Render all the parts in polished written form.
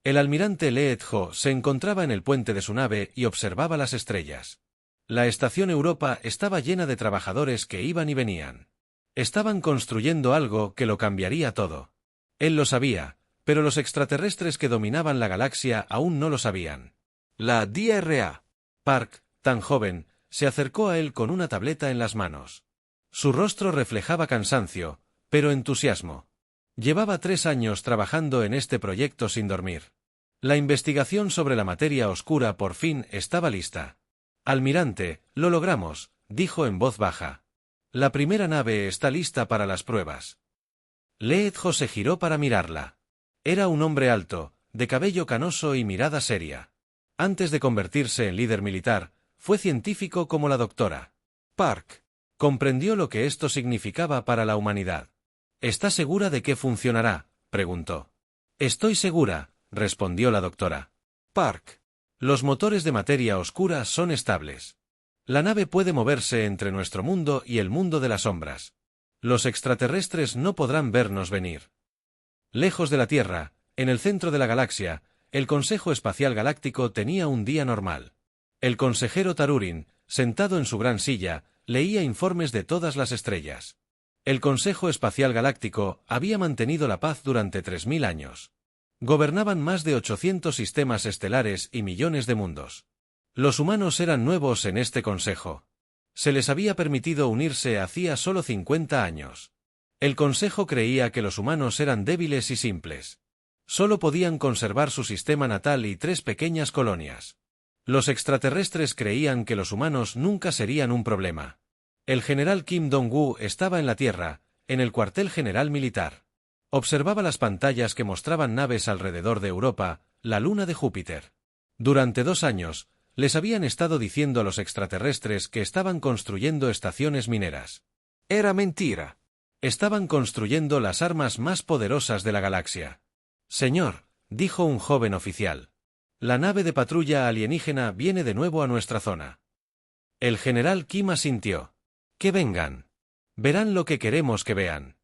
El almirante Leet Ho se encontraba en el puente de su nave y observaba las estrellas. La estación Europa estaba llena de trabajadores que iban y venían. Estaban construyendo algo que lo cambiaría todo. Él lo sabía, pero los extraterrestres que dominaban la galaxia aún no lo sabían. La DRA. Park, tan joven, se acercó a él con una tableta en las manos. Su rostro reflejaba cansancio, pero entusiasmo. Llevaba 3 años trabajando en este proyecto sin dormir. La investigación sobre la materia oscura por fin estaba lista. Almirante, lo logramos, dijo en voz baja. La primera nave está lista para las pruebas. Leet Ho se giró para mirarla. Era un hombre alto, de cabello canoso y mirada seria. Antes de convertirse en líder militar, fue científico como la doctora Park. Comprendió lo que esto significaba para la humanidad. ¿Está segura de que funcionará?, preguntó. Estoy segura, respondió la doctora Park. Los motores de materia oscura son estables. La nave puede moverse entre nuestro mundo y el mundo de las sombras. Los extraterrestres no podrán vernos venir. Lejos de la Tierra, en el centro de la galaxia, el Consejo Espacial Galáctico tenía un día normal. El consejero Tarurin, sentado en su gran silla, leía informes de todas las estrellas. El Consejo Espacial Galáctico había mantenido la paz durante 3000 años. Gobernaban más de 800 sistemas estelares y millones de mundos. Los humanos eran nuevos en este consejo. Se les había permitido unirse hacía solo 50 años. El consejo creía que los humanos eran débiles y simples. Solo podían conservar su sistema natal y 3 pequeñas colonias. Los extraterrestres creían que los humanos nunca serían un problema. El general Kim Dong-woo estaba en la Tierra, en el cuartel general militar. Observaba las pantallas que mostraban naves alrededor de Europa, la luna de Júpiter. Durante 2 años, les habían estado diciendo a los extraterrestres que estaban construyendo estaciones mineras. Era mentira. Estaban construyendo las armas más poderosas de la galaxia. Señor, dijo un joven oficial. La nave de patrulla alienígena viene de nuevo a nuestra zona. El general Kim asintió. Que vengan. Verán lo que queremos que vean.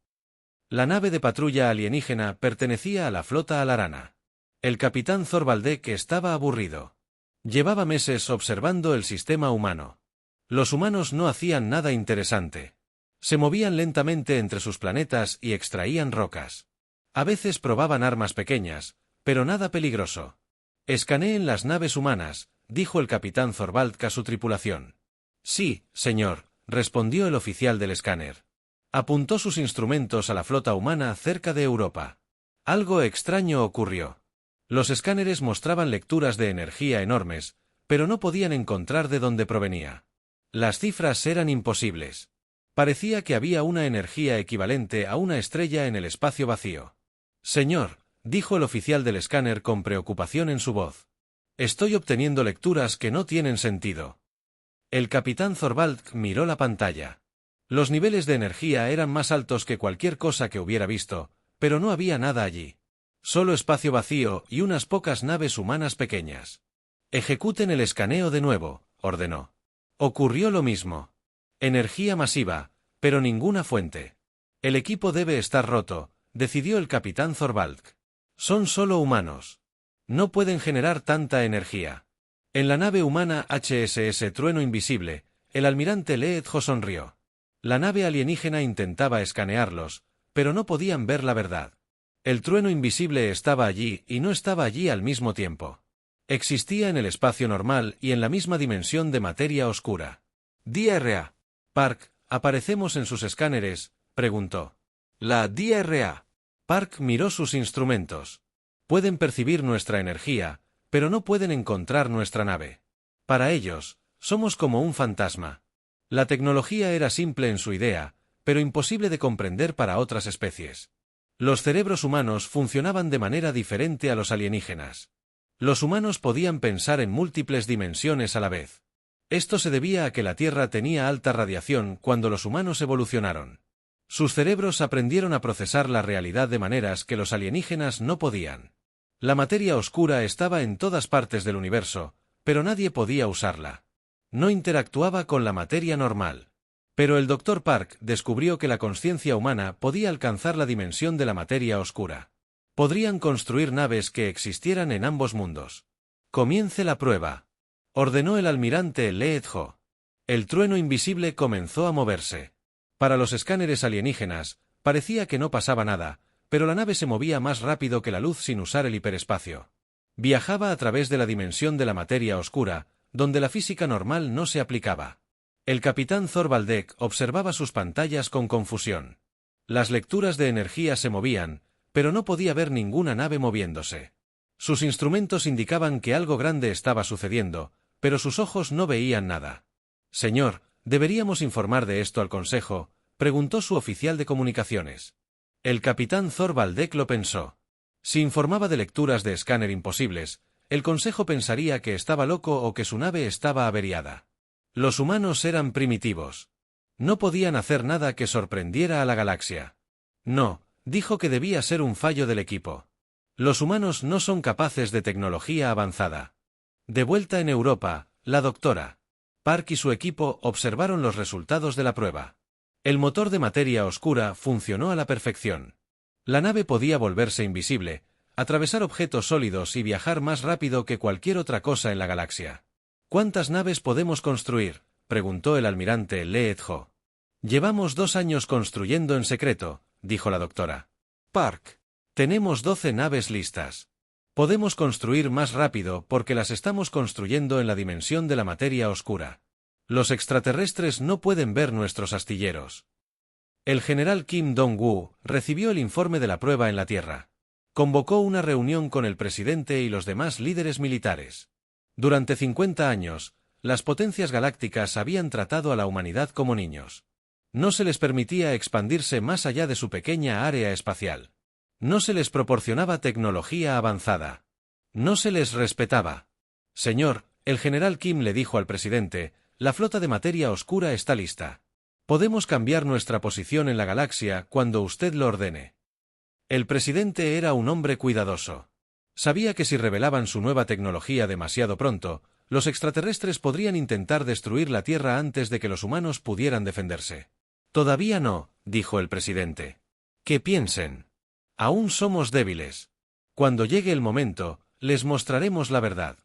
La nave de patrulla alienígena pertenecía a la flota Alarana. El capitán Thorvaldek estaba aburrido. Llevaba meses observando el sistema humano. Los humanos no hacían nada interesante. Se movían lentamente entre sus planetas y extraían rocas. A veces probaban armas pequeñas, pero nada peligroso. Escaneen las naves humanas, dijo el capitán Thorvaldek a su tripulación. Sí, señor, respondió el oficial del escáner. Apuntó sus instrumentos a la flota humana cerca de Europa. Algo extraño ocurrió. Los escáneres mostraban lecturas de energía enormes, pero no podían encontrar de dónde provenía. Las cifras eran imposibles. Parecía que había una energía equivalente a una estrella en el espacio vacío. Señor, dijo el oficial del escáner con preocupación en su voz. Estoy obteniendo lecturas que no tienen sentido. El capitán Thorvaldek miró la pantalla. Los niveles de energía eran más altos que cualquier cosa que hubiera visto, pero no había nada allí. Solo espacio vacío y unas pocas naves humanas pequeñas. Ejecuten el escaneo de nuevo, ordenó. Ocurrió lo mismo. Energía masiva, pero ninguna fuente. El equipo debe estar roto, decidió el capitán Thorvaldek. Son solo humanos. No pueden generar tanta energía. En la nave humana HSS Trueno Invisible, el almirante Leet Ho sonrió. La nave alienígena intentaba escanearlos, pero no podían ver la verdad. El trueno invisible estaba allí y no estaba allí al mismo tiempo. Existía en el espacio normal y en la misma dimensión de materia oscura. DRA. Park, ¿aparecemos en sus escáneres?, preguntó. La DRA. Park miró sus instrumentos. Pueden percibir nuestra energía, pero no pueden encontrar nuestra nave. Para ellos, somos como un fantasma. La tecnología era simple en su idea, pero imposible de comprender para otras especies. Los cerebros humanos funcionaban de manera diferente a los alienígenas. Los humanos podían pensar en múltiples dimensiones a la vez. Esto se debía a que la Tierra tenía alta radiación cuando los humanos evolucionaron. Sus cerebros aprendieron a procesar la realidad de maneras que los alienígenas no podían. La materia oscura estaba en todas partes del universo, pero nadie podía usarla. No interactuaba con la materia normal. Pero el Dr. Park descubrió que la consciencia humana podía alcanzar la dimensión de la materia oscura. Podrían construir naves que existieran en ambos mundos. Comience la prueba, ordenó el almirante Leedjo. El trueno invisible comenzó a moverse. Para los escáneres alienígenas, parecía que no pasaba nada, pero la nave se movía más rápido que la luz sin usar el hiperespacio. Viajaba a través de la dimensión de la materia oscura, donde la física normal no se aplicaba. El capitán Thorvaldek observaba sus pantallas con confusión. Las lecturas de energía se movían, pero no podía ver ninguna nave moviéndose. Sus instrumentos indicaban que algo grande estaba sucediendo, pero sus ojos no veían nada. «Señor, ¿deberíamos informar de esto al Consejo?», preguntó su oficial de comunicaciones. El capitán Thorvaldek lo pensó. Si informaba de lecturas de escáner imposibles, el Consejo pensaría que estaba loco o que su nave estaba averiada. Los humanos eran primitivos. No podían hacer nada que sorprendiera a la galaxia. No, dijo que debía ser un fallo del equipo. Los humanos no son capaces de tecnología avanzada. De vuelta en Europa, la doctora Park y su equipo observaron los resultados de la prueba. El motor de materia oscura funcionó a la perfección. La nave podía volverse invisible, atravesar objetos sólidos y viajar más rápido que cualquier otra cosa en la galaxia. «¿Cuántas naves podemos construir?», preguntó el almirante Leedjo. «Llevamos 2 años construyendo en secreto», dijo la doctora Park. «Tenemos 12 naves listas. Podemos construir más rápido porque las estamos construyendo en la dimensión de la materia oscura. Los extraterrestres no pueden ver nuestros astilleros». El general Kim Dong-woo recibió el informe de la prueba en la Tierra. Convocó una reunión con el presidente y los demás líderes militares. Durante 50 años, las potencias galácticas habían tratado a la humanidad como niños. No se les permitía expandirse más allá de su pequeña área espacial. No se les proporcionaba tecnología avanzada. No se les respetaba. «Señor», el general Kim le dijo al presidente, «la flota de materia oscura está lista. Podemos cambiar nuestra posición en la galaxia cuando usted lo ordene». El presidente era un hombre cuidadoso. Sabía que si revelaban su nueva tecnología demasiado pronto, los extraterrestres podrían intentar destruir la Tierra antes de que los humanos pudieran defenderse. «Todavía no», dijo el presidente. «Que piensen. Aún somos débiles. Cuando llegue el momento, les mostraremos la verdad».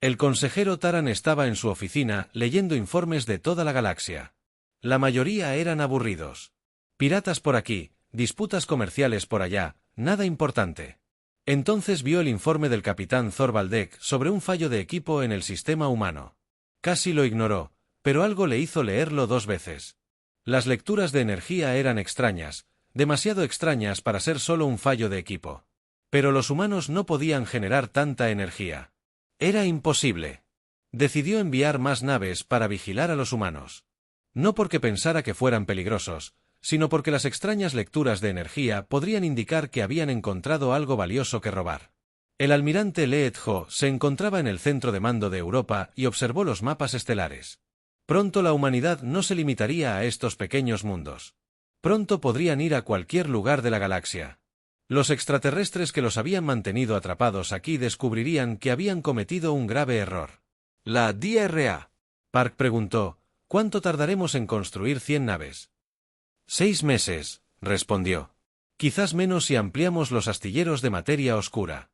El consejero Taran estaba en su oficina leyendo informes de toda la galaxia. La mayoría eran aburridos. Piratas por aquí, disputas comerciales por allá, nada importante. Entonces vio el informe del capitán Thorvaldek sobre un fallo de equipo en el sistema humano. Casi lo ignoró, pero algo le hizo leerlo 2 veces. Las lecturas de energía eran extrañas, demasiado extrañas para ser solo un fallo de equipo. Pero los humanos no podían generar tanta energía. Era imposible. Decidió enviar más naves para vigilar a los humanos. No porque pensara que fueran peligrosos, sino porque las extrañas lecturas de energía podrían indicar que habían encontrado algo valioso que robar. El almirante Leedjo se encontraba en el centro de mando de Europa y observó los mapas estelares. Pronto la humanidad no se limitaría a estos pequeños mundos. Pronto podrían ir a cualquier lugar de la galaxia. Los extraterrestres que los habían mantenido atrapados aquí descubrirían que habían cometido un grave error. «La DRA», Park preguntó, «¿cuánto tardaremos en construir 100 naves?» 6 meses, respondió. «Quizás menos si ampliamos los astilleros de materia oscura».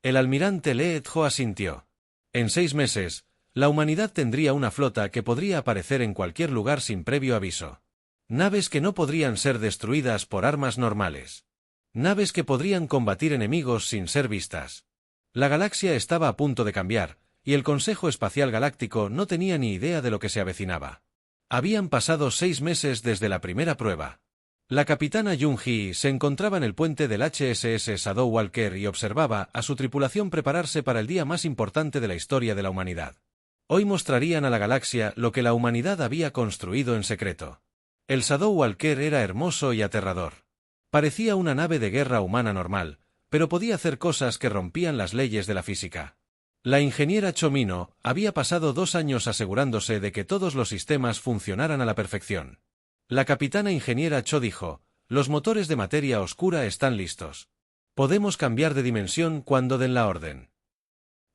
El almirante Leedjo asintió. En 6 meses, la humanidad tendría una flota que podría aparecer en cualquier lugar sin previo aviso. Naves que no podrían ser destruidas por armas normales. Naves que podrían combatir enemigos sin ser vistas. La galaxia estaba a punto de cambiar, y el Consejo Espacial Galáctico no tenía ni idea de lo que se avecinaba. Habían pasado 6 meses desde la primera prueba. La capitana Jung-hee se encontraba en el puente del HSS Shadow Walker y observaba a su tripulación prepararse para el día más importante de la historia de la humanidad. Hoy mostrarían a la galaxia lo que la humanidad había construido en secreto. El Shadow Walker era hermoso y aterrador. Parecía una nave de guerra humana normal, pero podía hacer cosas que rompían las leyes de la física. La ingeniera Chomino había pasado 2 años asegurándose de que todos los sistemas funcionaran a la perfección. La capitana ingeniera Cho dijo, «Los motores de materia oscura están listos. Podemos cambiar de dimensión cuando den la orden».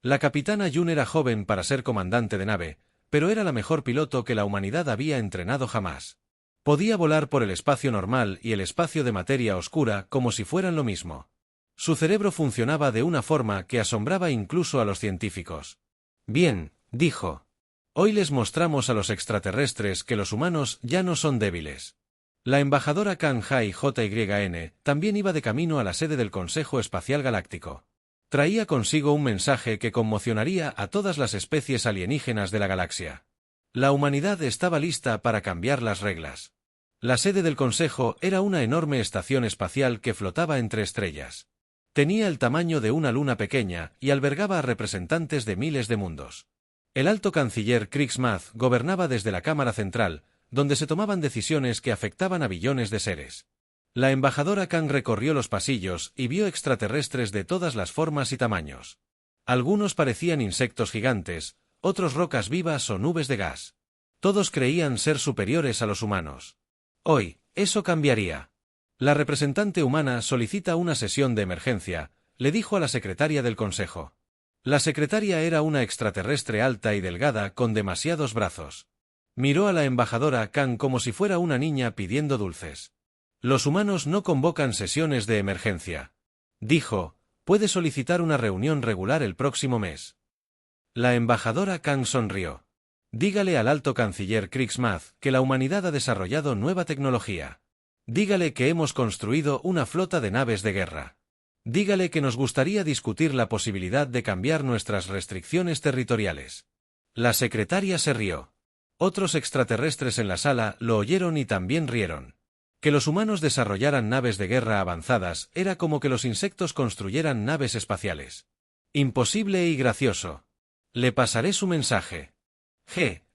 La capitana Yun era joven para ser comandante de nave, pero era la mejor piloto que la humanidad había entrenado jamás. Podía volar por el espacio normal y el espacio de materia oscura como si fueran lo mismo. Su cerebro funcionaba de una forma que asombraba incluso a los científicos. Bien, dijo. Hoy les mostramos a los extraterrestres que los humanos ya no son débiles. La embajadora Kang Hai JYN también iba de camino a la sede del Consejo Espacial Galáctico. Traía consigo un mensaje que conmocionaría a todas las especies alienígenas de la galaxia. La humanidad estaba lista para cambiar las reglas. La sede del Consejo era una enorme estación espacial que flotaba entre estrellas. Tenía el tamaño de una luna pequeña y albergaba a representantes de miles de mundos. El alto canciller Kriegsmath gobernaba desde la Cámara Central, donde se tomaban decisiones que afectaban a billones de seres. La embajadora Kang recorrió los pasillos y vio extraterrestres de todas las formas y tamaños. Algunos parecían insectos gigantes, otros rocas vivas o nubes de gas. Todos creían ser superiores a los humanos. Hoy, eso cambiaría. La representante humana solicita una sesión de emergencia, le dijo a la secretaria del Consejo. La secretaria era una extraterrestre alta y delgada con demasiados brazos. Miró a la embajadora Kang como si fuera una niña pidiendo dulces. Los humanos no convocan sesiones de emergencia. Dijo, puede solicitar una reunión regular el próximo mes. La embajadora Kang sonrió. Dígale al alto canciller Kriegsmath que la humanidad ha desarrollado nueva tecnología. Dígale que hemos construido una flota de naves de guerra. Dígale que nos gustaría discutir la posibilidad de cambiar nuestras restricciones territoriales. La secretaria se rió. Otros extraterrestres en la sala lo oyeron y también rieron. Que los humanos desarrollaran naves de guerra avanzadas era como que los insectos construyeran naves espaciales. Imposible y gracioso. Le pasaré su mensaje.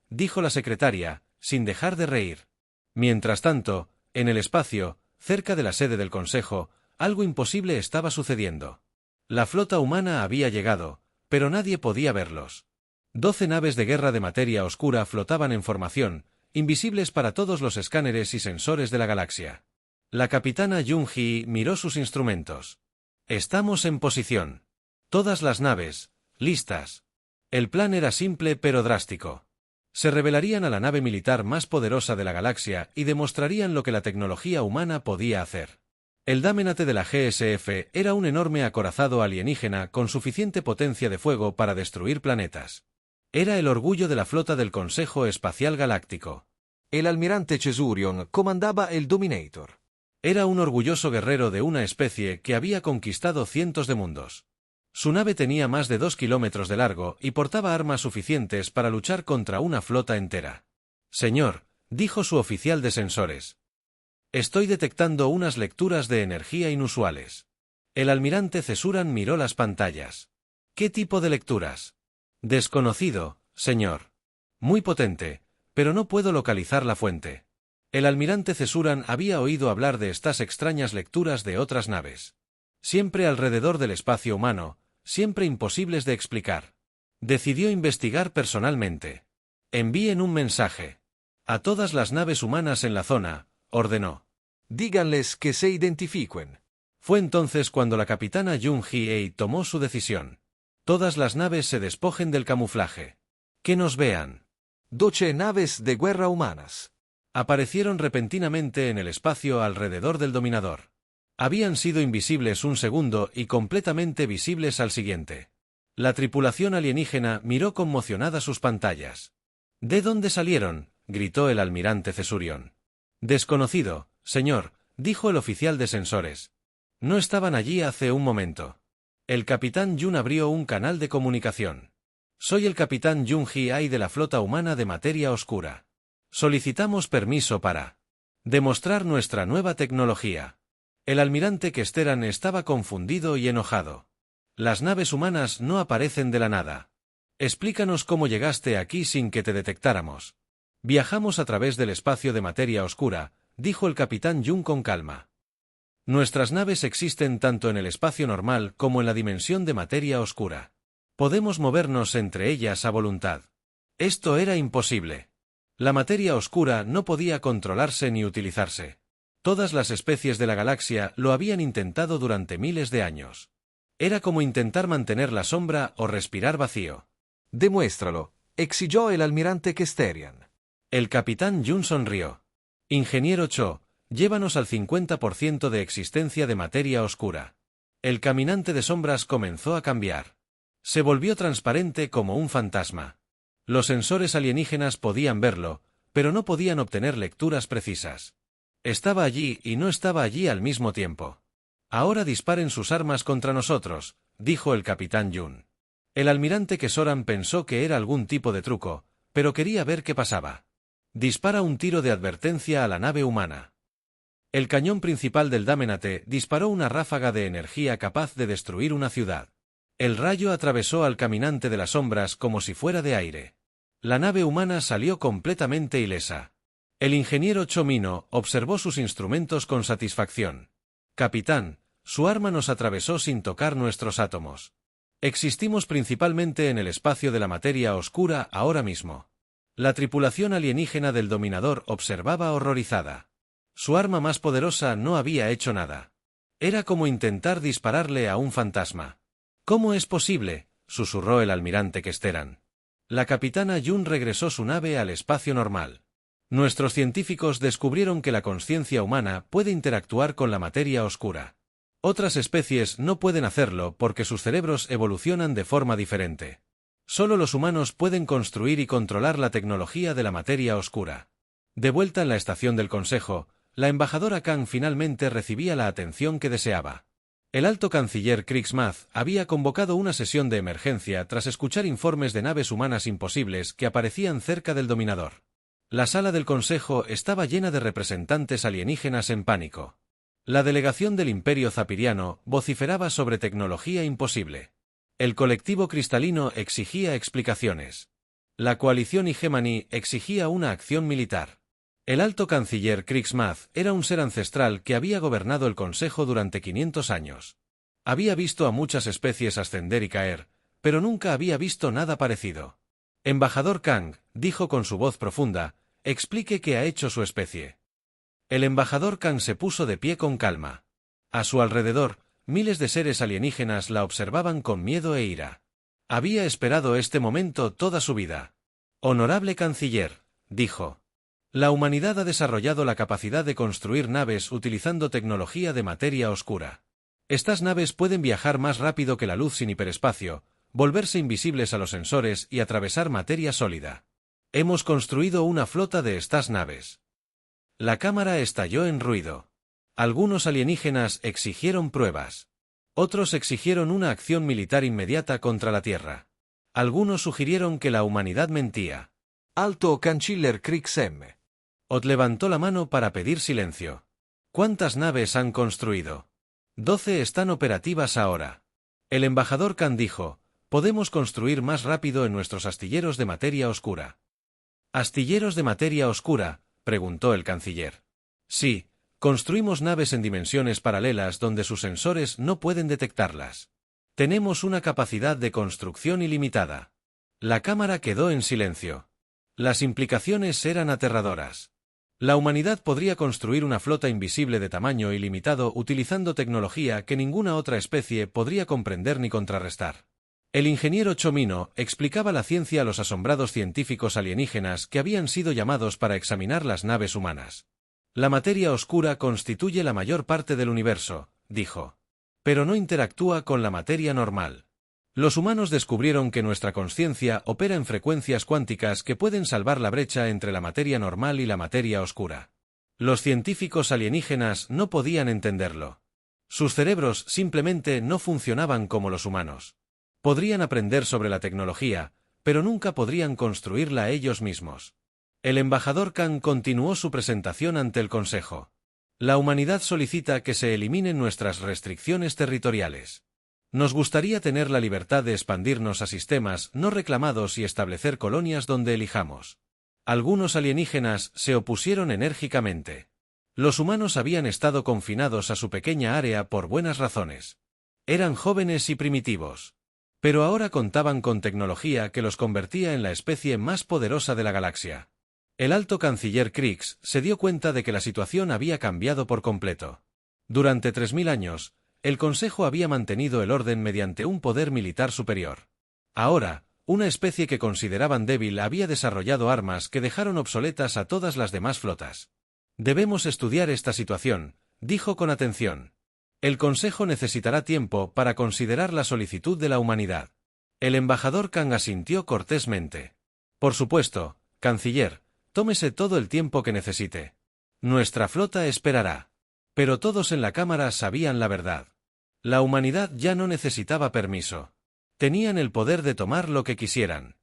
Dijo la secretaria, sin dejar de reír. Mientras tanto, en el espacio, cerca de la sede del Consejo, algo imposible estaba sucediendo. La flota humana había llegado, pero nadie podía verlos. 12 naves de guerra de materia oscura flotaban en formación, invisibles para todos los escáneres y sensores de la galaxia. La capitana Jung-hee miró sus instrumentos. Estamos en posición. Todas las naves, listas. El plan era simple pero drástico. Se rebelarían a la nave militar más poderosa de la galaxia y demostrarían lo que la tecnología humana podía hacer. El Dámenate de la GSF era un enorme acorazado alienígena con suficiente potencia de fuego para destruir planetas. Era el orgullo de la flota del Consejo Espacial Galáctico. El almirante Chesurion comandaba el Dominator. Era un orgulloso guerrero de una especie que había conquistado cientos de mundos. Su nave tenía más de 2 kilómetros de largo y portaba armas suficientes para luchar contra una flota entera. Señor, dijo su oficial de sensores. Estoy detectando unas lecturas de energía inusuales. El almirante Cesuran miró las pantallas. ¿Qué tipo de lecturas? Desconocido, señor. Muy potente, pero no puedo localizar la fuente. El almirante Cesuran había oído hablar de estas extrañas lecturas de otras naves. Siempre alrededor del espacio humano, siempre imposibles de explicar. Decidió investigar personalmente. Envíen un mensaje. A todas las naves humanas en la zona, ordenó. Díganles que se identifiquen. Fue entonces cuando la capitana Jung-hee tomó su decisión. Todas las naves se despojen del camuflaje. Que nos vean. 12 naves de guerra humanas. Aparecieron repentinamente en el espacio alrededor del dominador. Habían sido invisibles un segundo y completamente visibles al siguiente. La tripulación alienígena miró conmocionada sus pantallas. ¿De dónde salieron?, gritó el almirante Cesurion. Desconocido, señor, dijo el oficial de sensores. No estaban allí hace un momento. El capitán Yun abrió un canal de comunicación. Soy el capitán Jung-hee de la flota humana de materia oscura. Solicitamos permiso para demostrar nuestra nueva tecnología. El almirante Kesteran estaba confundido y enojado. Las naves humanas no aparecen de la nada. Explícanos cómo llegaste aquí sin que te detectáramos. Viajamos a través del espacio de materia oscura, dijo el capitán Yun con calma. Nuestras naves existen tanto en el espacio normal como en la dimensión de materia oscura. Podemos movernos entre ellas a voluntad. Esto era imposible. La materia oscura no podía controlarse ni utilizarse. Todas las especies de la galaxia lo habían intentado durante miles de años. Era como intentar mantener la sombra o respirar vacío. Demuéstralo, exigió el almirante Kesterian. El capitán Yun sonrió. Ingeniero Cho, llévanos al 50% de existencia de materia oscura. El caminante de sombras comenzó a cambiar. Se volvió transparente como un fantasma. Los sensores alienígenas podían verlo, pero no podían obtener lecturas precisas. Estaba allí y no estaba allí al mismo tiempo. Ahora disparen sus armas contra nosotros, dijo el capitán Yun. El almirante Kesoran pensó que era algún tipo de truco, pero quería ver qué pasaba. Dispara un tiro de advertencia a la nave humana. El cañón principal del Damenate disparó una ráfaga de energía capaz de destruir una ciudad. El rayo atravesó al caminante de las sombras como si fuera de aire. La nave humana salió completamente ilesa. El ingeniero Chomino observó sus instrumentos con satisfacción. Capitán, su arma nos atravesó sin tocar nuestros átomos. Existimos principalmente en el espacio de la materia oscura ahora mismo. La tripulación alienígena del Dominador observaba horrorizada. Su arma más poderosa no había hecho nada. Era como intentar dispararle a un fantasma. ¿Cómo es posible?, susurró el almirante Kesteran. La capitana Yun regresó su nave al espacio normal. Nuestros científicos descubrieron que la conciencia humana puede interactuar con la materia oscura. Otras especies no pueden hacerlo porque sus cerebros evolucionan de forma diferente. Solo los humanos pueden construir y controlar la tecnología de la materia oscura. De vuelta en la estación del Consejo, la embajadora Kang finalmente recibía la atención que deseaba. El alto canciller Kriegsmath había convocado una sesión de emergencia tras escuchar informes de naves humanas imposibles que aparecían cerca del Dominador. La sala del Consejo estaba llena de representantes alienígenas en pánico. La delegación del Imperio Zapiriano vociferaba sobre tecnología imposible. El colectivo cristalino exigía explicaciones. La coalición Hegemony exigía una acción militar. El alto canciller Kriegsmath era un ser ancestral que había gobernado el Consejo durante 500 años. Había visto a muchas especies ascender y caer, pero nunca había visto nada parecido. Embajador Kang, dijo con su voz profunda, explique qué ha hecho su especie. El embajador Kang se puso de pie con calma. A su alrededor, miles de seres alienígenas la observaban con miedo e ira. Había esperado este momento toda su vida. Honorable canciller, dijo. La humanidad ha desarrollado la capacidad de construir naves utilizando tecnología de materia oscura. Estas naves pueden viajar más rápido que la luz sin hiperespacio, volverse invisibles a los sensores y atravesar materia sólida. Hemos construido una flota de estas naves. La cámara estalló en ruido. Algunos alienígenas exigieron pruebas. Otros exigieron una acción militar inmediata contra la Tierra. Algunos sugirieron que la humanidad mentía. Alto Canciller Kriegsm. Ott levantó la mano para pedir silencio. ¿Cuántas naves han construido? 12 están operativas ahora. El embajador Khan dijo, podemos construir más rápido en nuestros astilleros de materia oscura. ¿Astilleros de materia oscura?, preguntó el canciller. Sí, construimos naves en dimensiones paralelas donde sus sensores no pueden detectarlas. Tenemos una capacidad de construcción ilimitada. La cámara quedó en silencio. Las implicaciones eran aterradoras. La humanidad podría construir una flota invisible de tamaño ilimitado utilizando tecnología que ninguna otra especie podría comprender ni contrarrestar. El ingeniero Chomino explicaba la ciencia a los asombrados científicos alienígenas que habían sido llamados para examinar las naves humanas. La materia oscura constituye la mayor parte del universo, dijo. Pero no interactúa con la materia normal. Los humanos descubrieron que nuestra consciencia opera en frecuencias cuánticas que pueden salvar la brecha entre la materia normal y la materia oscura. Los científicos alienígenas no podían entenderlo. Sus cerebros simplemente no funcionaban como los humanos. Podrían aprender sobre la tecnología, pero nunca podrían construirla ellos mismos. El embajador Khan continuó su presentación ante el Consejo. La humanidad solicita que se eliminen nuestras restricciones territoriales. Nos gustaría tener la libertad de expandirnos a sistemas no reclamados y establecer colonias donde elijamos. Algunos alienígenas se opusieron enérgicamente. Los humanos habían estado confinados a su pequeña área por buenas razones. Eran jóvenes y primitivos. Pero ahora contaban con tecnología que los convertía en la especie más poderosa de la galaxia. El alto canciller Kriegs se dio cuenta de que la situación había cambiado por completo. Durante 3000 años, el Consejo había mantenido el orden mediante un poder militar superior. Ahora, una especie que consideraban débil había desarrollado armas que dejaron obsoletas a todas las demás flotas. Debemos estudiar esta situación, dijo con atención. El Consejo necesitará tiempo para considerar la solicitud de la humanidad. El embajador Kang asintió cortésmente. Por supuesto, canciller, tómese todo el tiempo que necesite. Nuestra flota esperará. Pero todos en la cámara sabían la verdad. La humanidad ya no necesitaba permiso. Tenían el poder de tomar lo que quisieran.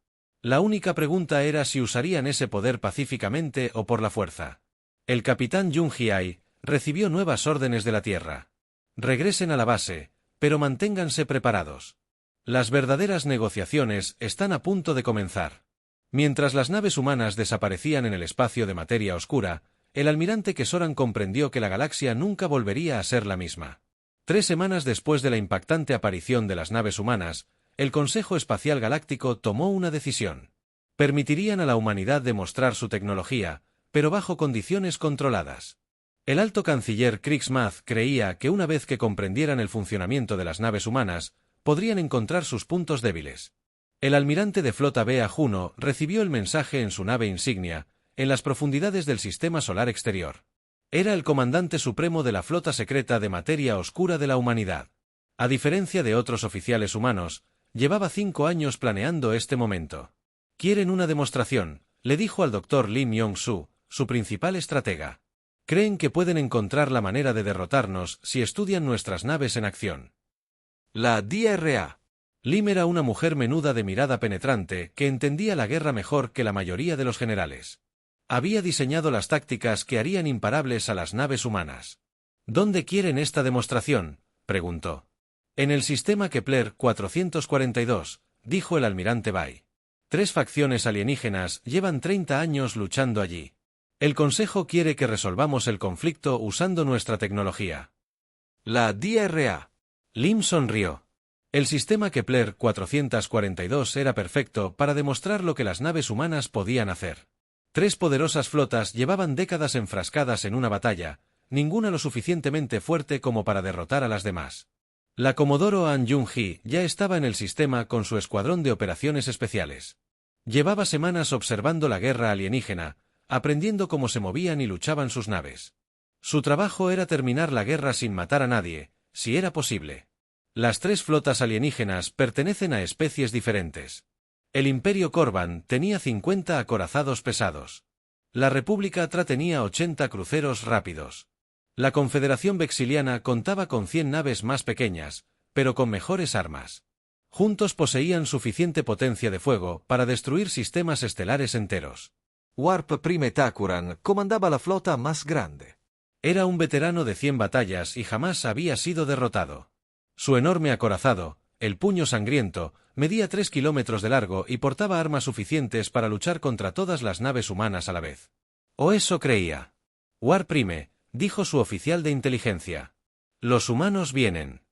La única pregunta era si usarían ese poder pacíficamente o por la fuerza. El capitán Jung Hye recibió nuevas órdenes de la Tierra. Regresen a la base, pero manténganse preparados. Las verdaderas negociaciones están a punto de comenzar. Mientras las naves humanas desaparecían en el espacio de materia oscura, el almirante Kesoran comprendió que la galaxia nunca volvería a ser la misma. 3 semanas después de la impactante aparición de las naves humanas, el Consejo Espacial Galáctico tomó una decisión. Permitirían a la humanidad demostrar su tecnología, pero bajo condiciones controladas. El alto canciller Kriegsmath creía que una vez que comprendieran el funcionamiento de las naves humanas, podrían encontrar sus puntos débiles. El almirante de flota Bea Juno recibió el mensaje en su nave insignia, en las profundidades del sistema solar exterior. Era el comandante supremo de la flota secreta de materia oscura de la humanidad. A diferencia de otros oficiales humanos, llevaba 5 años planeando este momento. «Quieren una demostración», le dijo al Dr. Lim Yong-su, su principal estratega. «Creen que pueden encontrar la manera de derrotarnos si estudian nuestras naves en acción». La DRA. Lim era una mujer menuda de mirada penetrante que entendía la guerra mejor que la mayoría de los generales. Había diseñado las tácticas que harían imparables a las naves humanas. «¿Dónde quieren esta demostración?», preguntó. «En el sistema Kepler 442», dijo el almirante Bai. 3 facciones alienígenas llevan 30 años luchando allí. El Consejo quiere que resolvamos el conflicto usando nuestra tecnología. La DRA. Lim sonrió. El sistema Kepler 442 era perfecto para demostrar lo que las naves humanas podían hacer. 3 poderosas flotas llevaban décadas enfrascadas en una batalla, ninguna lo suficientemente fuerte como para derrotar a las demás. La Comodoro An Jung-hee ya estaba en el sistema con su escuadrón de operaciones especiales. Llevaba semanas observando la guerra alienígena, aprendiendo cómo se movían y luchaban sus naves. Su trabajo era terminar la guerra sin matar a nadie, si era posible. Las 3 flotas alienígenas pertenecen a especies diferentes. El Imperio Korvan tenía 50 acorazados pesados. La República Tra tenía 80 cruceros rápidos. La Confederación Vexiliana contaba con 100 naves más pequeñas, pero con mejores armas. Juntos poseían suficiente potencia de fuego para destruir sistemas estelares enteros. Warp Prime Takuran comandaba la flota más grande. Era un veterano de 100 batallas y jamás había sido derrotado. Su enorme acorazado, el Puño Sangriento, medía 3 kilómetros de largo y portaba armas suficientes para luchar contra todas las naves humanas a la vez. O eso creía. Warp Prime, dijo su oficial de inteligencia. Los humanos vienen.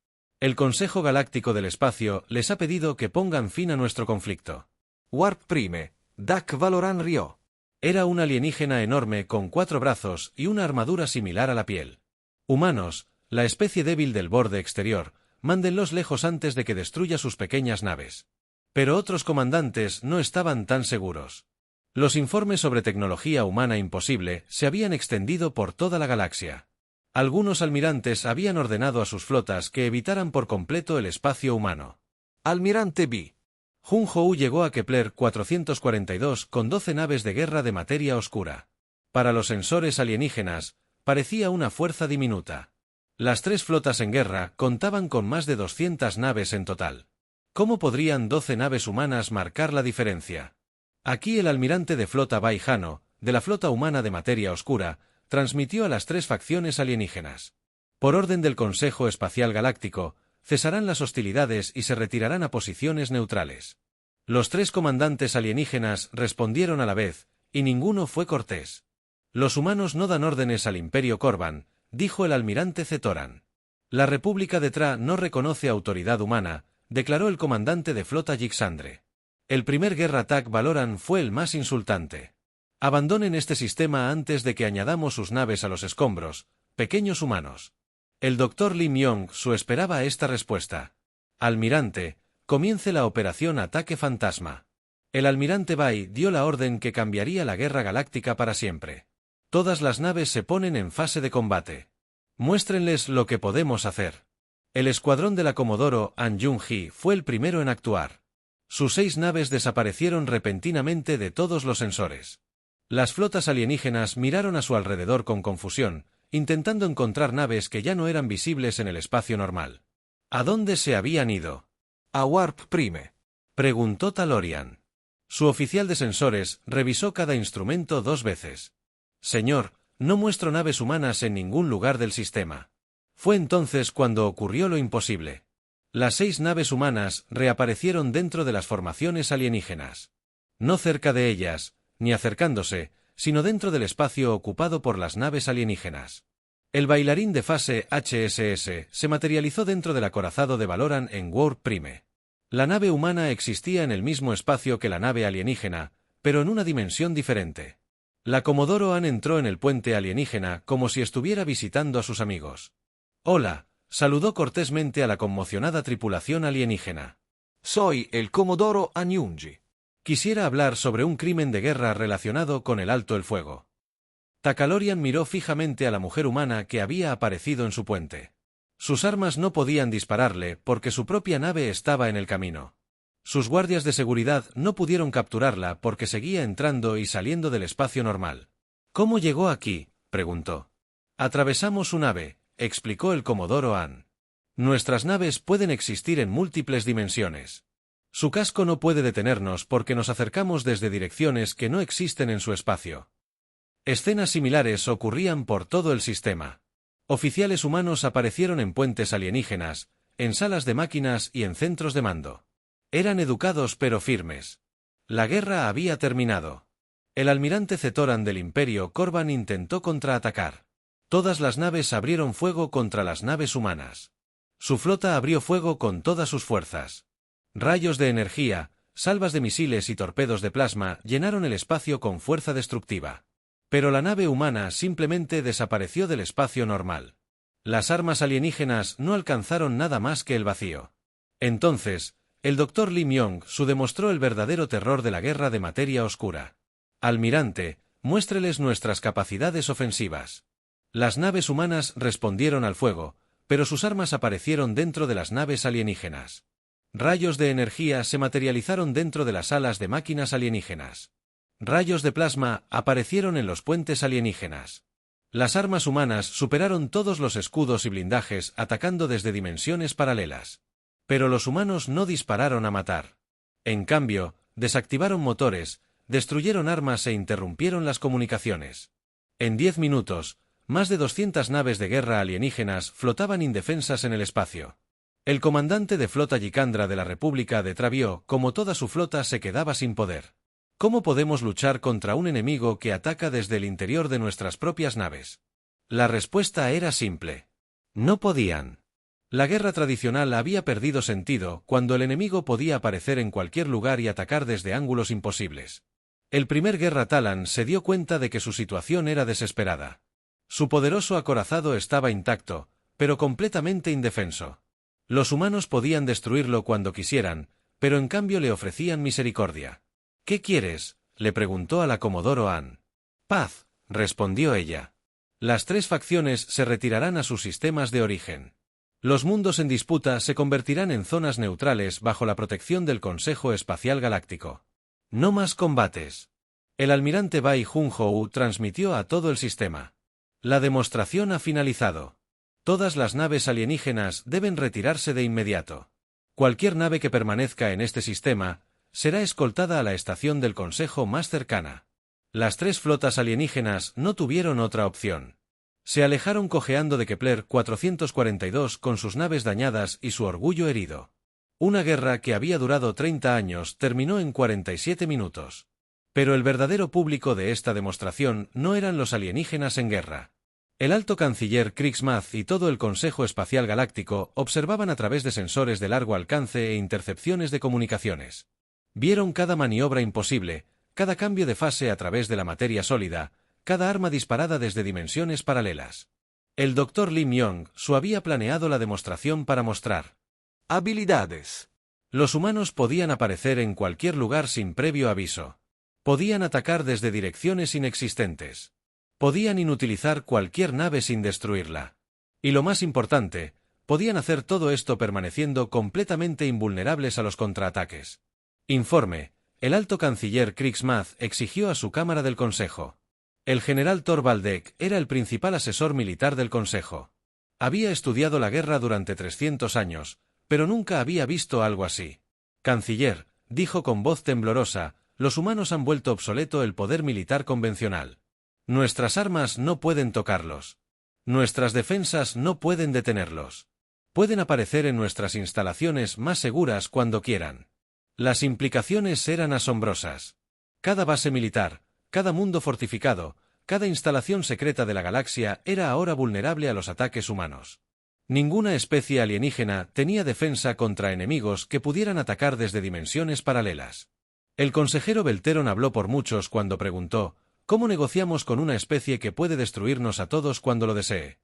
El Consejo Galáctico del Espacio les ha pedido que pongan fin a nuestro conflicto. Warp Prime, Dak Valoran Ryo. Era un alienígena enorme con 4 brazos y una armadura similar a la piel. Humanos, la especie débil del borde exterior, mándenlos lejos antes de que destruya sus pequeñas naves. Pero otros comandantes no estaban tan seguros. Los informes sobre tecnología humana imposible se habían extendido por toda la galaxia. Algunos almirantes habían ordenado a sus flotas que evitaran por completo el espacio humano. Almirante B. Jung Hou llegó a Kepler 442 con 12 naves de guerra de materia oscura. Para los sensores alienígenas, parecía una fuerza diminuta. Las 3 flotas en guerra contaban con más de 200 naves en total. ¿Cómo podrían 12 naves humanas marcar la diferencia? Aquí el almirante de flota Bai Hano, de la flota humana de materia oscura, transmitió a las 3 facciones alienígenas. Por orden del Consejo Espacial Galáctico, cesarán las hostilidades y se retirarán a posiciones neutrales. Los 3 comandantes alienígenas respondieron a la vez, y ninguno fue cortés. Los humanos no dan órdenes al Imperio Korvan, dijo el almirante Zetoran. La República de Tra no reconoce autoridad humana, declaró el comandante de flota Yixandre. El primer Guerra Attack Valoran fue el más insultante. Abandonen este sistema antes de que añadamos sus naves a los escombros, pequeños humanos. El Dr. Lim Yong-su esperaba esta respuesta. Almirante, comience la operación Ataque Fantasma. El almirante Bai dio la orden que cambiaría la guerra galáctica para siempre. Todas las naves se ponen en fase de combate. Muéstrenles lo que podemos hacer. El escuadrón de la Comodoro An Jung-hee fue el primero en actuar. Sus 6 naves desaparecieron repentinamente de todos los sensores. Las flotas alienígenas miraron a su alrededor con confusión, intentando encontrar naves que ya no eran visibles en el espacio normal. ¿A dónde se habían ido? A Warp Prime. Preguntó Talorian. Su oficial de sensores revisó cada instrumento 2 veces. Señor, no muestro naves humanas en ningún lugar del sistema. Fue entonces cuando ocurrió lo imposible. Las 6 naves humanas reaparecieron dentro de las formaciones alienígenas. No cerca de ellas, ni acercándose, sino dentro del espacio ocupado por las naves alienígenas. El bailarín de fase HSS se materializó dentro del acorazado de Valoran en Warp Prime. La nave humana existía en el mismo espacio que la nave alienígena, pero en una dimensión diferente. La Comodoro An entró en el puente alienígena como si estuviera visitando a sus amigos. «Hola», saludó cortésmente a la conmocionada tripulación alienígena. Soy el Comodoro Anyunji. Quisiera hablar sobre un crimen de guerra relacionado con el alto el fuego. Takalorian miró fijamente a la mujer humana que había aparecido en su puente. Sus armas no podían dispararle porque su propia nave estaba en el camino. Sus guardias de seguridad no pudieron capturarla porque seguía entrando y saliendo del espacio normal. «¿Cómo llegó aquí?», preguntó. «Atravesamos su nave», explicó el Comodoro An. «Nuestras naves pueden existir en múltiples dimensiones. Su casco no puede detenernos porque nos acercamos desde direcciones que no existen en su espacio». Escenas similares ocurrían por todo el sistema. Oficiales humanos aparecieron en puentes alienígenas, en salas de máquinas y en centros de mando. Eran educados pero firmes. La guerra había terminado. El almirante Cetoran del Imperio Corban intentó contraatacar. Todas las naves abrieron fuego contra las naves humanas. Su flota abrió fuego con todas sus fuerzas. Rayos de energía, salvas de misiles y torpedos de plasma llenaron el espacio con fuerza destructiva. Pero la nave humana simplemente desapareció del espacio normal. Las armas alienígenas no alcanzaron nada más que el vacío. Entonces, el Dr. Lee Myung-su demostró el verdadero terror de la guerra de materia oscura. «Almirante, muéstreles nuestras capacidades ofensivas». Las naves humanas respondieron al fuego, pero sus armas aparecieron dentro de las naves alienígenas. Rayos de energía se materializaron dentro de las salas de máquinas alienígenas. Rayos de plasma aparecieron en los puentes alienígenas. Las armas humanas superaron todos los escudos y blindajes atacando desde dimensiones paralelas. Pero los humanos no dispararon a matar. En cambio, desactivaron motores, destruyeron armas e interrumpieron las comunicaciones. En 10 minutos, más de 200 naves de guerra alienígenas flotaban indefensas en el espacio. El comandante de flota Yikandra de la República de Travio, como toda su flota, se quedaba sin poder. ¿Cómo podemos luchar contra un enemigo que ataca desde el interior de nuestras propias naves? La respuesta era simple. No podían. La guerra tradicional había perdido sentido cuando el enemigo podía aparecer en cualquier lugar y atacar desde ángulos imposibles. El primer Guerra Talon se dio cuenta de que su situación era desesperada. Su poderoso acorazado estaba intacto, pero completamente indefenso. Los humanos podían destruirlo cuando quisieran, pero en cambio le ofrecían misericordia. «¿Qué quieres?», le preguntó a la Comodoro An. «Paz», respondió ella. «Las 3 facciones se retirarán a sus sistemas de origen. Los mundos en disputa se convertirán en zonas neutrales bajo la protección del Consejo Espacial Galáctico. No más combates». El almirante Bai Jun-ho transmitió a todo el sistema. «La demostración ha finalizado. Todas las naves alienígenas deben retirarse de inmediato. Cualquier nave que permanezca en este sistema será escoltada a la estación del Consejo más cercana». Las 3 flotas alienígenas no tuvieron otra opción. Se alejaron cojeando de Kepler 442 con sus naves dañadas y su orgullo herido. Una guerra que había durado 30 años terminó en 47 minutos. Pero el verdadero público de esta demostración no eran los alienígenas en guerra. El alto canciller Kriegsmath y todo el Consejo Espacial Galáctico observaban a través de sensores de largo alcance e intercepciones de comunicaciones. Vieron cada maniobra imposible, cada cambio de fase a través de la materia sólida, cada arma disparada desde dimensiones paralelas. El Dr. Lee Myung-su había planeado la demostración para mostrar habilidades. Los humanos podían aparecer en cualquier lugar sin previo aviso. Podían atacar desde direcciones inexistentes. Podían inutilizar cualquier nave sin destruirla. Y lo más importante, podían hacer todo esto permaneciendo completamente invulnerables a los contraataques. Informe. El alto canciller Kriegsmath exigió a su Cámara del Consejo. El general Thorvaldek era el principal asesor militar del Consejo. Había estudiado la guerra durante 300 años, pero nunca había visto algo así. Canciller, dijo con voz temblorosa, los humanos han vuelto obsoleto el poder militar convencional. Nuestras armas no pueden tocarlos. Nuestras defensas no pueden detenerlos. Pueden aparecer en nuestras instalaciones más seguras cuando quieran. Las implicaciones eran asombrosas. Cada base militar, cada mundo fortificado, cada instalación secreta de la galaxia era ahora vulnerable a los ataques humanos. Ninguna especie alienígena tenía defensa contra enemigos que pudieran atacar desde dimensiones paralelas. El consejero Belteron habló por muchos cuando preguntó, ¿cómo negociamos con una especie que puede destruirnos a todos cuando lo desee?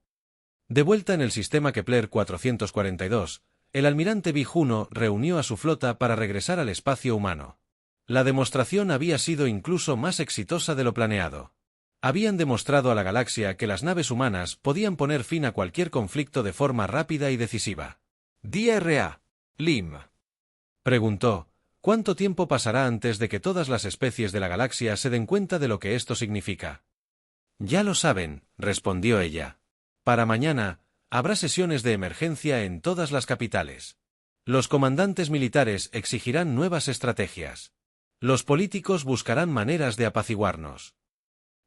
De vuelta en el sistema Kepler 442, el almirante Vijuno reunió a su flota para regresar al espacio humano. La demostración había sido incluso más exitosa de lo planeado. Habían demostrado a la galaxia que las naves humanas podían poner fin a cualquier conflicto de forma rápida y decisiva. DRA. Lim. Preguntó, ¿cuánto tiempo pasará antes de que todas las especies de la galaxia se den cuenta de lo que esto significa? Ya lo saben, respondió ella. Para mañana, habrá sesiones de emergencia en todas las capitales. Los comandantes militares exigirán nuevas estrategias. Los políticos buscarán maneras de apaciguarnos.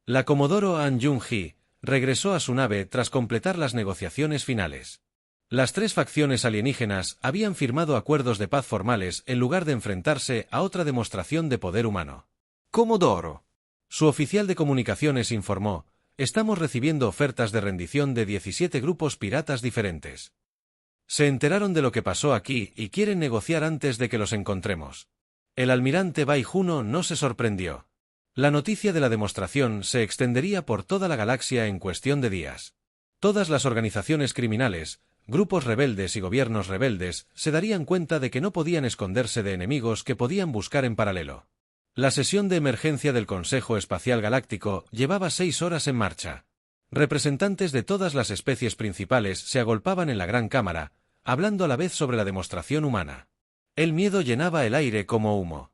La Comodoro An Jung-hee regresó a su nave tras completar las negociaciones finales. Las tres facciones alienígenas habían firmado acuerdos de paz formales en lugar de enfrentarse a otra demostración de poder humano. Comodoro. Su oficial de comunicaciones informó, estamos recibiendo ofertas de rendición de 17 grupos piratas diferentes. Se enteraron de lo que pasó aquí y quieren negociar antes de que los encontremos. El almirante Bai Juno no se sorprendió. La noticia de la demostración se extendería por toda la galaxia en cuestión de días. Todas las organizaciones criminales, grupos rebeldes y gobiernos rebeldes se darían cuenta de que no podían esconderse de enemigos que podían buscar en paralelo. La sesión de emergencia del Consejo Espacial Galáctico llevaba 6 horas en marcha. Representantes de todas las especies principales se agolpaban en la gran cámara, hablando a la vez sobre la demostración humana. El miedo llenaba el aire como humo.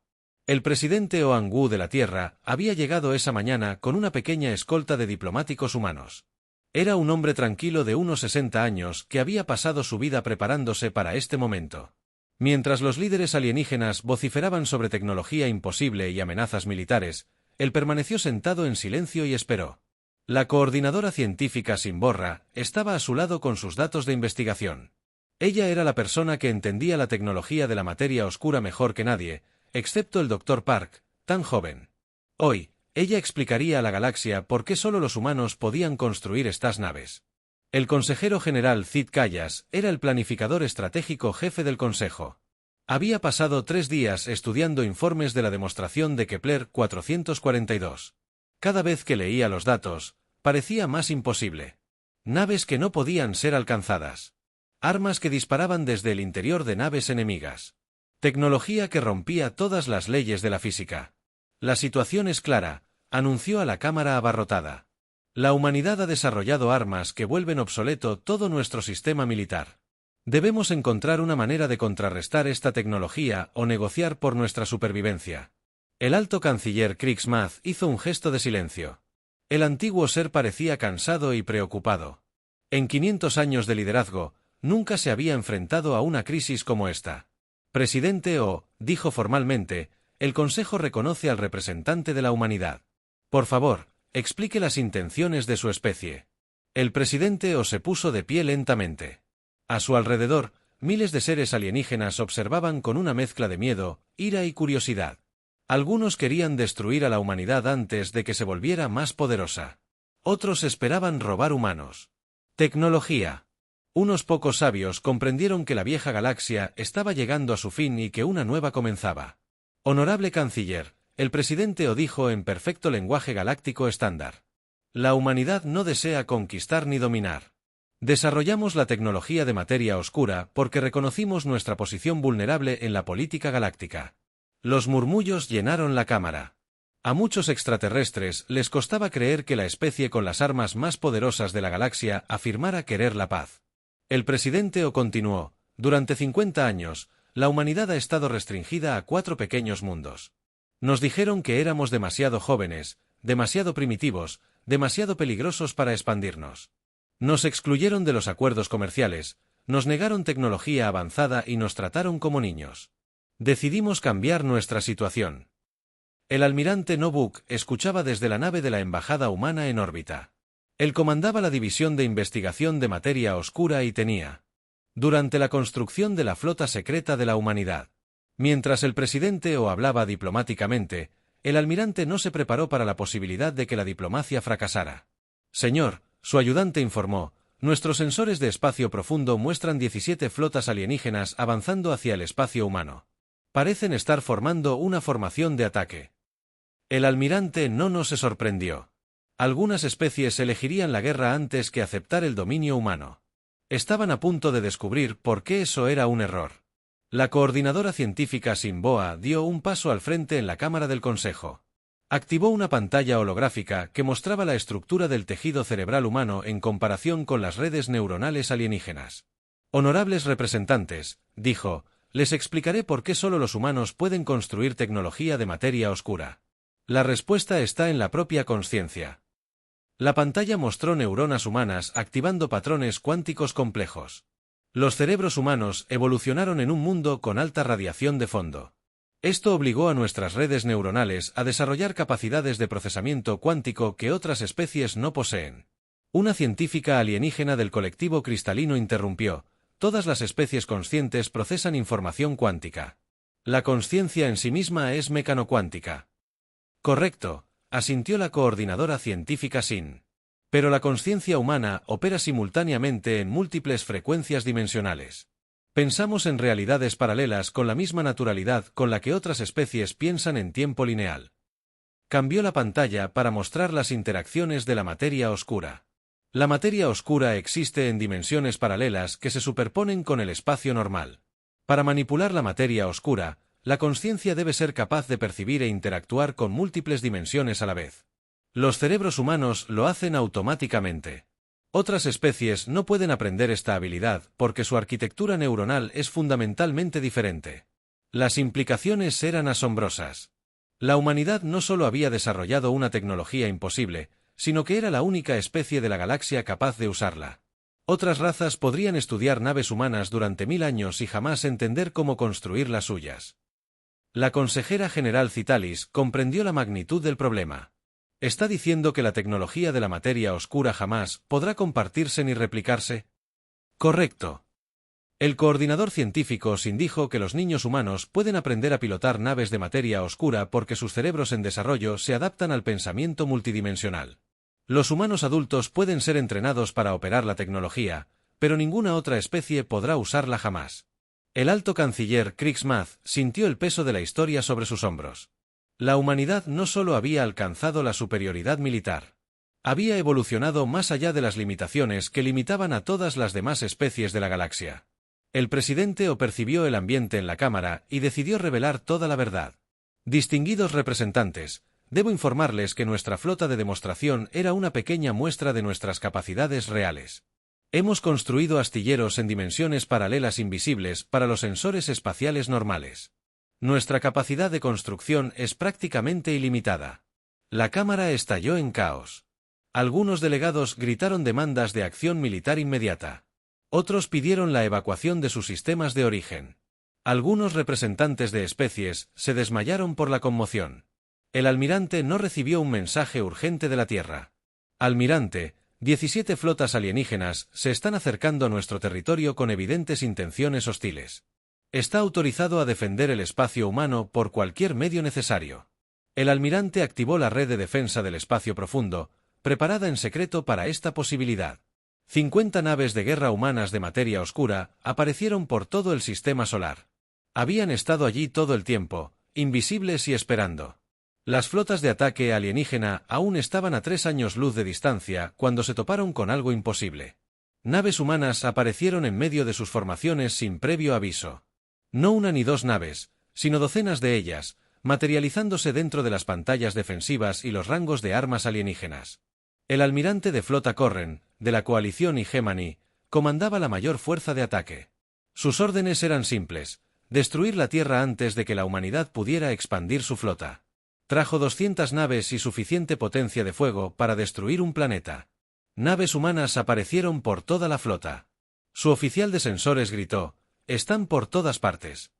El presidente Oang-Wu de la Tierra había llegado esa mañana con una pequeña escolta de diplomáticos humanos. Era un hombre tranquilo de unos 60 años que había pasado su vida preparándose para este momento. Mientras los líderes alienígenas vociferaban sobre tecnología imposible y amenazas militares, él permaneció sentado en silencio y esperó. La coordinadora científica Simborra estaba a su lado con sus datos de investigación. Ella era la persona que entendía la tecnología de la materia oscura mejor que nadie, excepto el Dr. Park, tan joven. Hoy, ella explicaría a la galaxia por qué solo los humanos podían construir estas naves. El consejero general Cid Callas era el planificador estratégico jefe del Consejo. Había pasado 3 días estudiando informes de la demostración de Kepler 442. Cada vez que leía los datos, parecía más imposible. Naves que no podían ser alcanzadas. Armas que disparaban desde el interior de naves enemigas. Tecnología que rompía todas las leyes de la física. La situación es clara, anunció a la cámara abarrotada. La humanidad ha desarrollado armas que vuelven obsoleto todo nuestro sistema militar. Debemos encontrar una manera de contrarrestar esta tecnología o negociar por nuestra supervivencia. El alto canciller Kriegsmath hizo un gesto de silencio. El antiguo ser parecía cansado y preocupado. En 500 años de liderazgo, nunca se había enfrentado a una crisis como esta. Presidente O, dijo formalmente, el Consejo reconoce al representante de la humanidad. Por favor, explique las intenciones de su especie. El presidente O se puso de pie lentamente. A su alrededor, miles de seres alienígenas observaban con una mezcla de miedo, ira y curiosidad. Algunos querían destruir a la humanidad antes de que se volviera más poderosa. Otros esperaban robar humanos. Tecnología. Unos pocos sabios comprendieron que la vieja galaxia estaba llegando a su fin y que una nueva comenzaba. Honorable canciller, el presidente O dijo en perfecto lenguaje galáctico estándar. La humanidad no desea conquistar ni dominar. Desarrollamos la tecnología de materia oscura porque reconocimos nuestra posición vulnerable en la política galáctica. Los murmullos llenaron la cámara. A muchos extraterrestres les costaba creer que la especie con las armas más poderosas de la galaxia afirmara querer la paz. El presidente O continuó: durante 50 años, la humanidad ha estado restringida a 4 pequeños mundos. Nos dijeron que éramos demasiado jóvenes, demasiado primitivos, demasiado peligrosos para expandirnos. Nos excluyeron de los acuerdos comerciales, nos negaron tecnología avanzada y nos trataron como niños. Decidimos cambiar nuestra situación. El almirante Nobuk escuchaba desde la nave de la embajada humana en órbita. Él comandaba la división de investigación de materia oscura y tenía durante la construcción de la flota secreta de la humanidad. Mientras el presidente O hablaba diplomáticamente, el almirante no se preparó para la posibilidad de que la diplomacia fracasara. Señor, su ayudante informó, nuestros sensores de espacio profundo muestran 17 flotas alienígenas avanzando hacia el espacio humano. Parecen estar formando una formación de ataque. El almirante no se sorprendió. Algunas especies elegirían la guerra antes que aceptar el dominio humano. Estaban a punto de descubrir por qué eso era un error. La coordinadora científica Simboa dio un paso al frente en la cámara del consejo. Activó una pantalla holográfica que mostraba la estructura del tejido cerebral humano en comparación con las redes neuronales alienígenas. Honorables representantes, dijo, les explicaré por qué solo los humanos pueden construir tecnología de materia oscura. La respuesta está en la propia conciencia. La pantalla mostró neuronas humanas activando patrones cuánticos complejos. Los cerebros humanos evolucionaron en un mundo con alta radiación de fondo. Esto obligó a nuestras redes neuronales a desarrollar capacidades de procesamiento cuántico que otras especies no poseen. Una científica alienígena del colectivo cristalino interrumpió: todas las especies conscientes procesan información cuántica. La consciencia en sí misma es mecanocuántica. Correcto, asintió la coordinadora científica Sin. Pero la consciencia humana opera simultáneamente en múltiples frecuencias dimensionales. Pensamos en realidades paralelas con la misma naturalidad con la que otras especies piensan en tiempo lineal. Cambió la pantalla para mostrar las interacciones de la materia oscura. La materia oscura existe en dimensiones paralelas que se superponen con el espacio normal. Para manipular la materia oscura, la consciencia debe ser capaz de percibir e interactuar con múltiples dimensiones a la vez. Los cerebros humanos lo hacen automáticamente. Otras especies no pueden aprender esta habilidad porque su arquitectura neuronal es fundamentalmente diferente. Las implicaciones eran asombrosas. La humanidad no solo había desarrollado una tecnología imposible, sino que era la única especie de la galaxia capaz de usarla. Otras razas podrían estudiar naves humanas durante 1000 años y jamás entender cómo construir las suyas. La consejera general Citalis comprendió la magnitud del problema. ¿Está diciendo que la tecnología de la materia oscura jamás podrá compartirse ni replicarse? Correcto. El coordinador científico Sin dijo que los niños humanos pueden aprender a pilotar naves de materia oscura porque sus cerebros en desarrollo se adaptan al pensamiento multidimensional. Los humanos adultos pueden ser entrenados para operar la tecnología, pero ninguna otra especie podrá usarla jamás. El alto canciller Kriegsmath sintió el peso de la historia sobre sus hombros. La humanidad no solo había alcanzado la superioridad militar. Había evolucionado más allá de las limitaciones que limitaban a todas las demás especies de la galaxia. El presidente O percibió el ambiente en la cámara y decidió revelar toda la verdad. Distinguidos representantes, debo informarles que nuestra flota de demostración era una pequeña muestra de nuestras capacidades reales. Hemos construido astilleros en dimensiones paralelas invisibles para los sensores espaciales normales. Nuestra capacidad de construcción es prácticamente ilimitada. La cámara estalló en caos. Algunos delegados gritaron demandas de acción militar inmediata. Otros pidieron la evacuación de sus sistemas de origen. Algunos representantes de especies se desmayaron por la conmoción. El almirante no recibió un mensaje urgente de la Tierra. Almirante, 17 flotas alienígenas se están acercando a nuestro territorio con evidentes intenciones hostiles. Está autorizado a defender el espacio humano por cualquier medio necesario. El almirante activó la red de defensa del espacio profundo, preparada en secreto para esta posibilidad. 50 naves de guerra humanas de materia oscura aparecieron por todo el sistema solar. Habían estado allí todo el tiempo, invisibles y esperando. Las flotas de ataque alienígena aún estaban a 3 años luz de distancia cuando se toparon con algo imposible. Naves humanas aparecieron en medio de sus formaciones sin previo aviso. No una ni dos naves, sino docenas de ellas, materializándose dentro de las pantallas defensivas y los rangos de armas alienígenas. El almirante de flota Corren, de la coalición Hegemony, comandaba la mayor fuerza de ataque. Sus órdenes eran simples: destruir la Tierra antes de que la humanidad pudiera expandir su flota. Trajo 200 naves y suficiente potencia de fuego para destruir un planeta. Naves humanas aparecieron por toda la flota. Su oficial de sensores gritó: «Están por todas partes».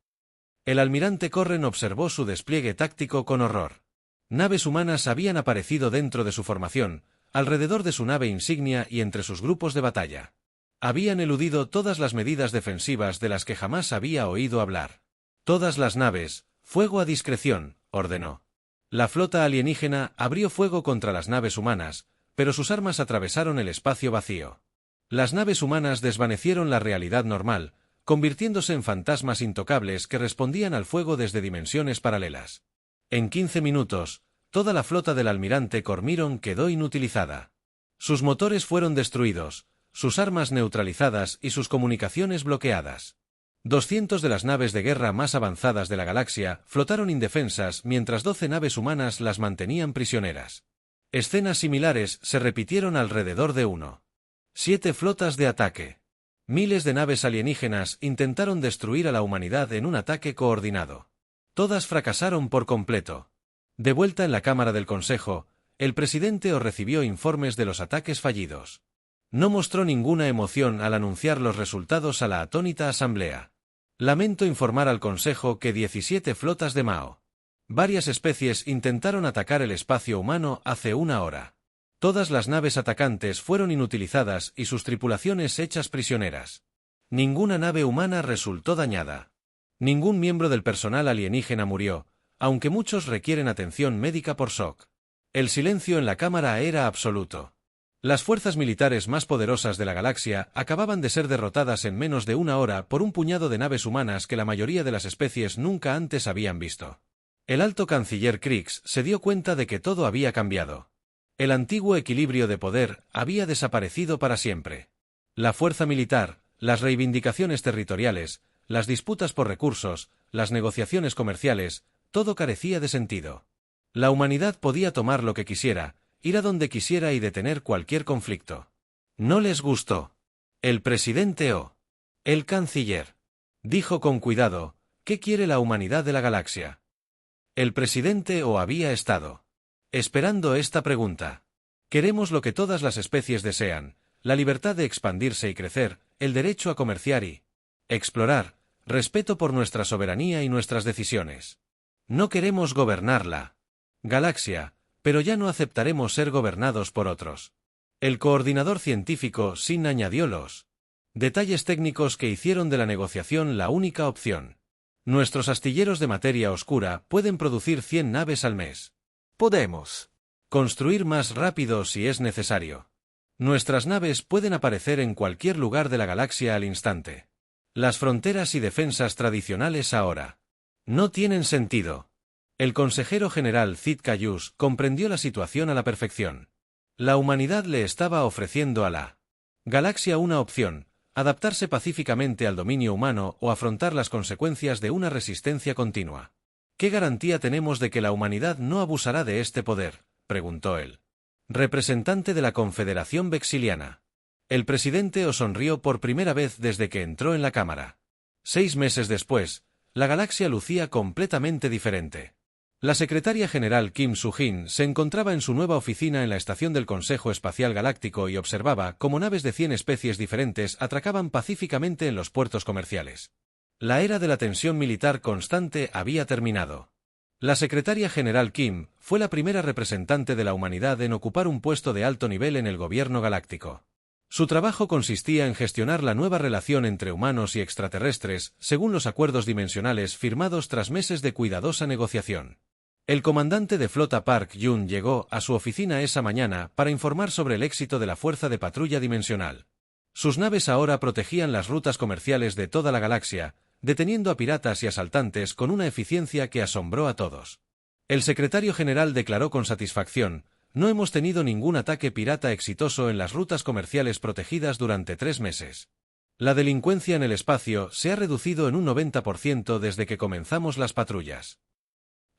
El almirante Corren observó su despliegue táctico con horror. Naves humanas habían aparecido dentro de su formación, alrededor de su nave insignia y entre sus grupos de batalla. Habían eludido todas las medidas defensivas de las que jamás había oído hablar. «Todas las naves, fuego a discreción», ordenó. La flota alienígena abrió fuego contra las naves humanas, pero sus armas atravesaron el espacio vacío. Las naves humanas desvanecieron la realidad normal, convirtiéndose en fantasmas intocables que respondían al fuego desde dimensiones paralelas. En 15 minutos, toda la flota del almirante Cormiron quedó inutilizada. Sus motores fueron destruidos, sus armas neutralizadas y sus comunicaciones bloqueadas. 200 de las naves de guerra más avanzadas de la galaxia flotaron indefensas mientras 12 naves humanas las mantenían prisioneras. Escenas similares se repitieron alrededor de 7 flotas de ataque. Miles de naves alienígenas intentaron destruir a la humanidad en un ataque coordinado. Todas fracasaron por completo. De vuelta en la Cámara del Consejo, el presidente recibió informes de los ataques fallidos. No mostró ninguna emoción al anunciar los resultados a la atónita asamblea. Lamento informar al Consejo que 17 flotas de Mao. Varias especies intentaron atacar el espacio humano hace una hora. Todas las naves atacantes fueron inutilizadas y sus tripulaciones hechas prisioneras. Ninguna nave humana resultó dañada. Ningún miembro del personal alienígena murió, aunque muchos requieren atención médica por shock. El silencio en la cámara era absoluto. Las fuerzas militares más poderosas de la galaxia acababan de ser derrotadas en menos de una hora por un puñado de naves humanas que la mayoría de las especies nunca antes habían visto. El alto canciller Krix se dio cuenta de que todo había cambiado. El antiguo equilibrio de poder había desaparecido para siempre. La fuerza militar, las reivindicaciones territoriales, las disputas por recursos, las negociaciones comerciales, todo carecía de sentido. La humanidad podía tomar lo que quisiera, ir a donde quisiera y detener cualquier conflicto. No les gustó. El presidente el canciller dijo con cuidado: ¿qué quiere la humanidad de la galaxia? El presidente había estado esperando esta pregunta. Queremos lo que todas las especies desean: la libertad de expandirse y crecer, el derecho a comerciar y explorar, respeto por nuestra soberanía y nuestras decisiones. No queremos gobernar la galaxia, pero ya no aceptaremos ser gobernados por otros. El coordinador científico Sin añadió los detalles técnicos que hicieron de la negociación la única opción. Nuestros astilleros de materia oscura pueden producir 100 naves al mes. Podemos construir más rápido si es necesario. Nuestras naves pueden aparecer en cualquier lugar de la galaxia al instante. Las fronteras y defensas tradicionales ahora no tienen sentido. El consejero general Cid Cayus comprendió la situación a la perfección. La humanidad le estaba ofreciendo a la galaxia una opción: adaptarse pacíficamente al dominio humano o afrontar las consecuencias de una resistencia continua. ¿Qué garantía tenemos de que la humanidad no abusará de este poder?, preguntó el representante de la Confederación Vexiliana. El presidente sonrió por primera vez desde que entró en la cámara. 6 meses después, la galaxia lucía completamente diferente. La secretaria general Kim Soo-jin se encontraba en su nueva oficina en la estación del Consejo Espacial Galáctico y observaba cómo naves de 100 especies diferentes atracaban pacíficamente en los puertos comerciales. La era de la tensión militar constante había terminado. La secretaria general Kim fue la primera representante de la humanidad en ocupar un puesto de alto nivel en el gobierno galáctico. Su trabajo consistía en gestionar la nueva relación entre humanos y extraterrestres, según los acuerdos dimensionales firmados tras meses de cuidadosa negociación. El comandante de flota Park Yun llegó a su oficina esa mañana para informar sobre el éxito de la fuerza de patrulla dimensional. Sus naves ahora protegían las rutas comerciales de toda la galaxia, deteniendo a piratas y asaltantes con una eficiencia que asombró a todos. El secretario general declaró con satisfacción: no hemos tenido ningún ataque pirata exitoso en las rutas comerciales protegidas durante 3 meses. La delincuencia en el espacio se ha reducido en un 90% desde que comenzamos las patrullas.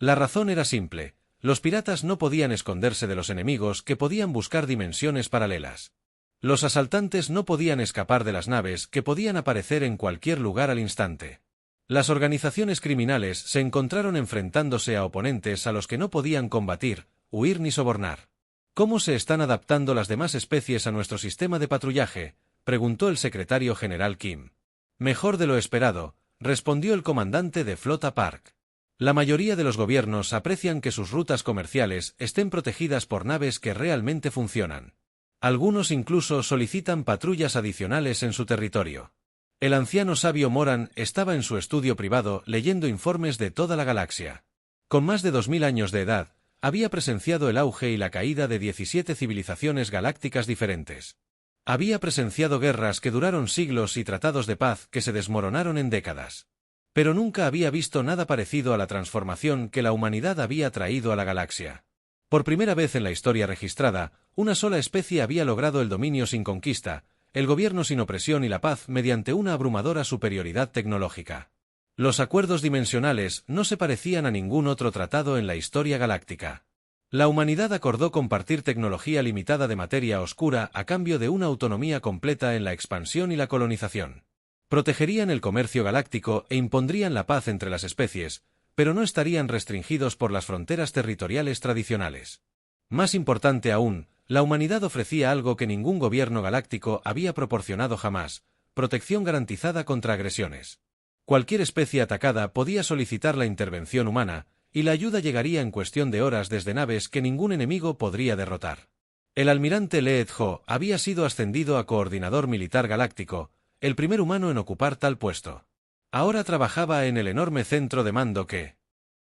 La razón era simple: los piratas no podían esconderse de los enemigos que podían buscar dimensiones paralelas. Los asaltantes no podían escapar de las naves que podían aparecer en cualquier lugar al instante. Las organizaciones criminales se encontraron enfrentándose a oponentes a los que no podían combatir, huir ni sobornar. ¿Cómo se están adaptando las demás especies a nuestro sistema de patrullaje?, preguntó el secretario general Kim. Mejor de lo esperado, respondió el comandante de flota Park. La mayoría de los gobiernos aprecian que sus rutas comerciales estén protegidas por naves que realmente funcionan. Algunos incluso solicitan patrullas adicionales en su territorio. El anciano sabio Moran estaba en su estudio privado leyendo informes de toda la galaxia. Con más de 2000 años de edad, había presenciado el auge y la caída de 17 civilizaciones galácticas diferentes. Había presenciado guerras que duraron siglos y tratados de paz que se desmoronaron en décadas. Pero nunca había visto nada parecido a la transformación que la humanidad había traído a la galaxia. Por primera vez en la historia registrada, una sola especie había logrado el dominio sin conquista, el gobierno sin opresión y la paz mediante una abrumadora superioridad tecnológica. Los acuerdos dimensionales no se parecían a ningún otro tratado en la historia galáctica. La humanidad acordó compartir tecnología limitada de materia oscura a cambio de una autonomía completa en la expansión y la colonización. Protegerían el comercio galáctico e impondrían la paz entre las especies, pero no estarían restringidos por las fronteras territoriales tradicionales. Más importante aún, la humanidad ofrecía algo que ningún gobierno galáctico había proporcionado jamás: protección garantizada contra agresiones. Cualquier especie atacada podía solicitar la intervención humana, y la ayuda llegaría en cuestión de horas desde naves que ningún enemigo podría derrotar. El almirante Leet Ho había sido ascendido a coordinador militar galáctico, el primer humano en ocupar tal puesto. Ahora trabajaba en el enorme centro de mando que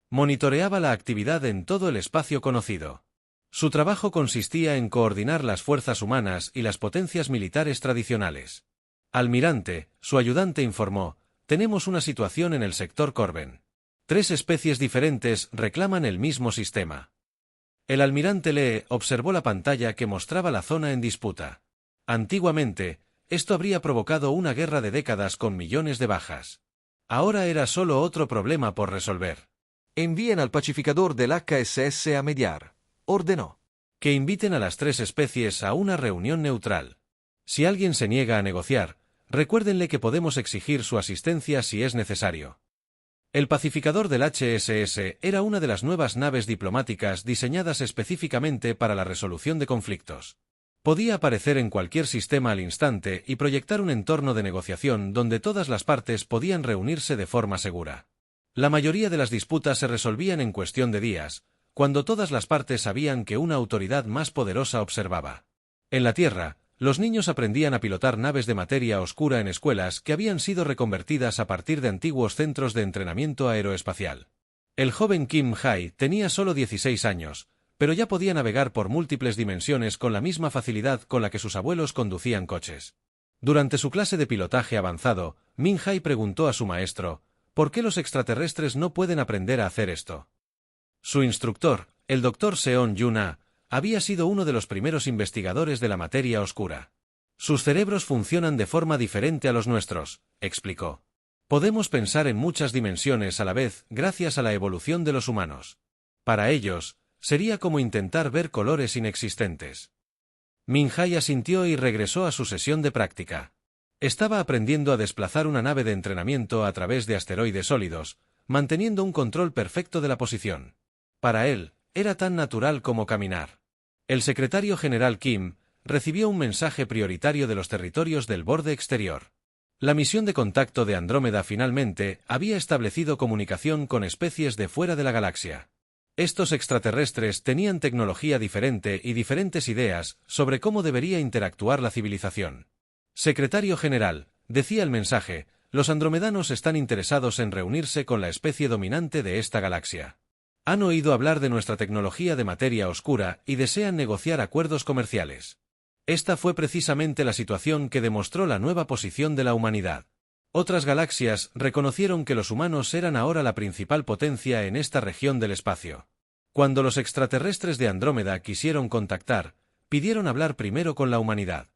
monitoreaba la actividad en todo el espacio conocido. Su trabajo consistía en coordinar las fuerzas humanas y las potencias militares tradicionales. Almirante, su ayudante informó, tenemos una situación en el sector Corben. 3 especies diferentes reclaman el mismo sistema. El almirante Lee observó la pantalla que mostraba la zona en disputa. Antiguamente, esto habría provocado una guerra de décadas con millones de bajas. Ahora era solo otro problema por resolver. Envíen al pacificador del HSS a mediar, ordenó. Que inviten a las 3 especies a una reunión neutral. Si alguien se niega a negociar, recuérdenle que podemos exigir su asistencia si es necesario. El pacificador del HSS era una de las nuevas naves diplomáticas diseñadas específicamente para la resolución de conflictos. Podía aparecer en cualquier sistema al instante y proyectar un entorno de negociación donde todas las partes podían reunirse de forma segura. La mayoría de las disputas se resolvían en cuestión de días, cuando todas las partes sabían que una autoridad más poderosa observaba. En la Tierra, los niños aprendían a pilotar naves de materia oscura en escuelas que habían sido reconvertidas a partir de antiguos centros de entrenamiento aeroespacial. El joven Kim Hai tenía solo 16 años, pero ya podía navegar por múltiples dimensiones con la misma facilidad con la que sus abuelos conducían coches. Durante su clase de pilotaje avanzado, Min Hai preguntó a su maestro, ¿por qué los extraterrestres no pueden aprender a hacer esto? Su instructor, el Dr. Seon Yuna, había sido uno de los primeros investigadores de la materia oscura. Sus cerebros funcionan de forma diferente a los nuestros, explicó. Podemos pensar en muchas dimensiones a la vez gracias a la evolución de los humanos. Para ellos, sería como intentar ver colores inexistentes. Min Hai asintió y regresó a su sesión de práctica. Estaba aprendiendo a desplazar una nave de entrenamiento a través de asteroides sólidos, manteniendo un control perfecto de la posición. Para él, era tan natural como caminar. El secretario general Kim recibió un mensaje prioritario de los territorios del borde exterior. La misión de contacto de Andrómeda finalmente había establecido comunicación con especies de fuera de la galaxia. Estos extraterrestres tenían tecnología diferente y diferentes ideas sobre cómo debería interactuar la civilización. Secretario General, decía el mensaje, los andromedanos están interesados en reunirse con la especie dominante de esta galaxia. Han oído hablar de nuestra tecnología de materia oscura y desean negociar acuerdos comerciales. Esta fue precisamente la situación que demostró la nueva posición de la humanidad. Otras galaxias reconocieron que los humanos eran ahora la principal potencia en esta región del espacio. Cuando los extraterrestres de Andrómeda quisieron contactar, pidieron hablar primero con la humanidad.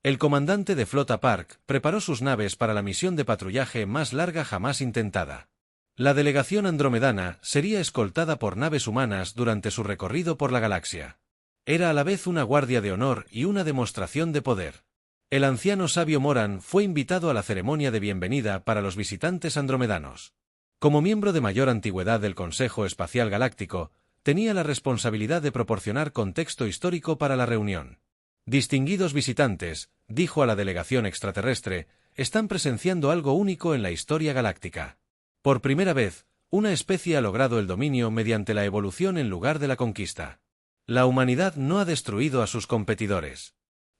El comandante de flota Park preparó sus naves para la misión de patrullaje más larga jamás intentada. La delegación andromedana sería escoltada por naves humanas durante su recorrido por la galaxia. Era a la vez una guardia de honor y una demostración de poder. El anciano sabio Moran fue invitado a la ceremonia de bienvenida para los visitantes andromedanos. Como miembro de mayor antigüedad del Consejo Espacial Galáctico, tenía la responsabilidad de proporcionar contexto histórico para la reunión. Distinguidos visitantes, dijo a la delegación extraterrestre, están presenciando algo único en la historia galáctica. Por primera vez, una especie ha logrado el dominio mediante la evolución en lugar de la conquista. La humanidad no ha destruido a sus competidores.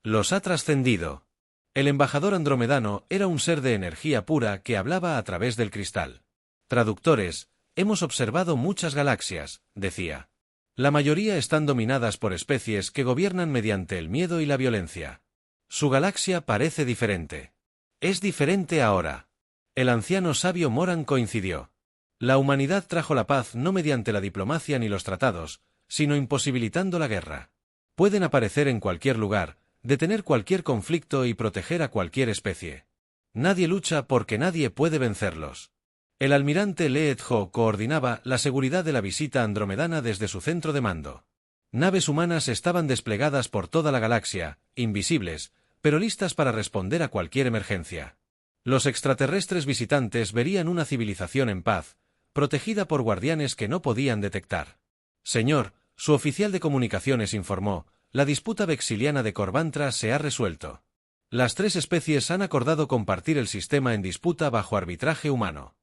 Los ha trascendido. El embajador andromedano era un ser de energía pura que hablaba a través del cristal. Traductores, hemos observado muchas galaxias, decía. La mayoría están dominadas por especies que gobiernan mediante el miedo y la violencia. Su galaxia parece diferente. Es diferente ahora. El anciano sabio Moran coincidió. La humanidad trajo la paz no mediante la diplomacia ni los tratados, sino imposibilitando la guerra. Pueden aparecer en cualquier lugar, detener cualquier conflicto y proteger a cualquier especie. Nadie lucha porque nadie puede vencerlos. El almirante Leet Ho coordinaba la seguridad de la visita andromedana desde su centro de mando. Naves humanas estaban desplegadas por toda la galaxia, invisibles, pero listas para responder a cualquier emergencia. Los extraterrestres visitantes verían una civilización en paz, protegida por guardianes que no podían detectar. Señor, su oficial de comunicaciones informó, la disputa vexiliana de Corvantra se ha resuelto. Las tres especies han acordado compartir el sistema en disputa bajo arbitraje humano.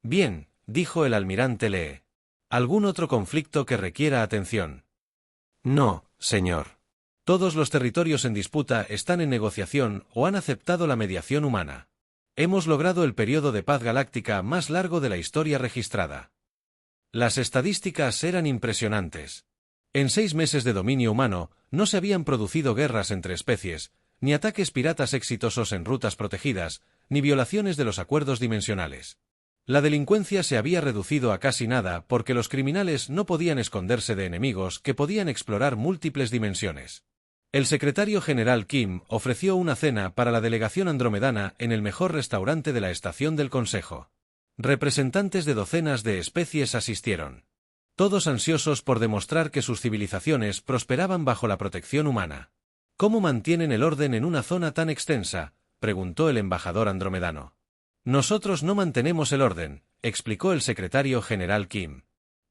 Bien, dijo el almirante Lee. ¿Algún otro conflicto que requiera atención? No, señor. Todos los territorios en disputa están en negociación o han aceptado la mediación humana. Hemos logrado el periodo de paz galáctica más largo de la historia registrada. Las estadísticas eran impresionantes. En 6 meses de dominio humano, no se habían producido guerras entre especies, ni ataques piratas exitosos en rutas protegidas, ni violaciones de los acuerdos dimensionales. La delincuencia se había reducido a casi nada porque los criminales no podían esconderse de enemigos que podían explorar múltiples dimensiones. El secretario general Kim ofreció una cena para la delegación andromedana en el mejor restaurante de la estación del Consejo. Representantes de docenas de especies asistieron. Todos ansiosos por demostrar que sus civilizaciones prosperaban bajo la protección humana. ¿Cómo mantienen el orden en una zona tan extensa?, preguntó el embajador andromedano. Nosotros no mantenemos el orden, explicó el secretario general Kim.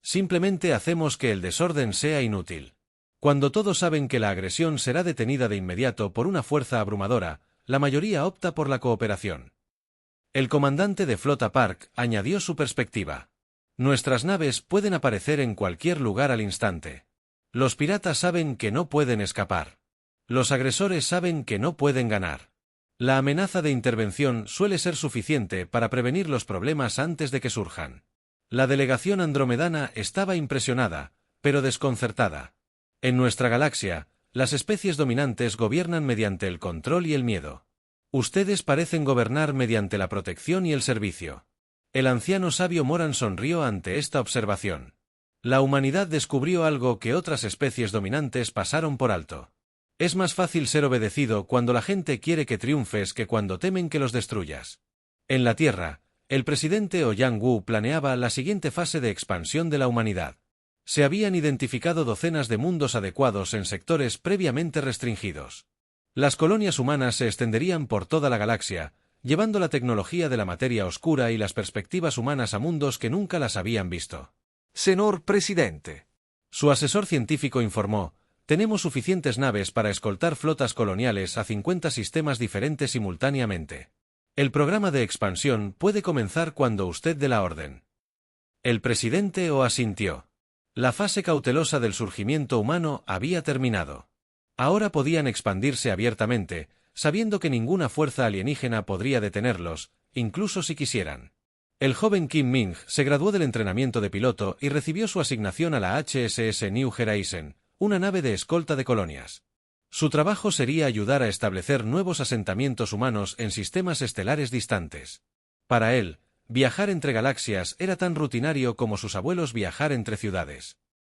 Simplemente hacemos que el desorden sea inútil. Cuando todos saben que la agresión será detenida de inmediato por una fuerza abrumadora, la mayoría opta por la cooperación. El comandante de Flota Park añadió su perspectiva. Nuestras naves pueden aparecer en cualquier lugar al instante. Los piratas saben que no pueden escapar. Los agresores saben que no pueden ganar. La amenaza de intervención suele ser suficiente para prevenir los problemas antes de que surjan. La delegación andromedana estaba impresionada, pero desconcertada. En nuestra galaxia, las especies dominantes gobiernan mediante el control y el miedo. Ustedes parecen gobernar mediante la protección y el servicio. El anciano sabio Moran sonrió ante esta observación. La humanidad descubrió algo que otras especies dominantes pasaron por alto. Es más fácil ser obedecido cuando la gente quiere que triunfes que cuando temen que los destruyas. En la Tierra, el presidente Ouyang Wu planeaba la siguiente fase de expansión de la humanidad. Se habían identificado docenas de mundos adecuados en sectores previamente restringidos. Las colonias humanas se extenderían por toda la galaxia, llevando la tecnología de la materia oscura y las perspectivas humanas a mundos que nunca las habían visto. Señor presidente. Su asesor científico informó, tenemos suficientes naves para escoltar flotas coloniales a 50 sistemas diferentes simultáneamente. El programa de expansión puede comenzar cuando usted dé la orden. El presidente asintió. La fase cautelosa del surgimiento humano había terminado. Ahora podían expandirse abiertamente, sabiendo que ninguna fuerza alienígena podría detenerlos, incluso si quisieran. El joven Kim Ming se graduó del entrenamiento de piloto y recibió su asignación a la HSS New Horizon, una nave de escolta de colonias. Su trabajo sería ayudar a establecer nuevos asentamientos humanos en sistemas estelares distantes. Para él, viajar entre galaxias era tan rutinario como sus abuelos viajar entre ciudades.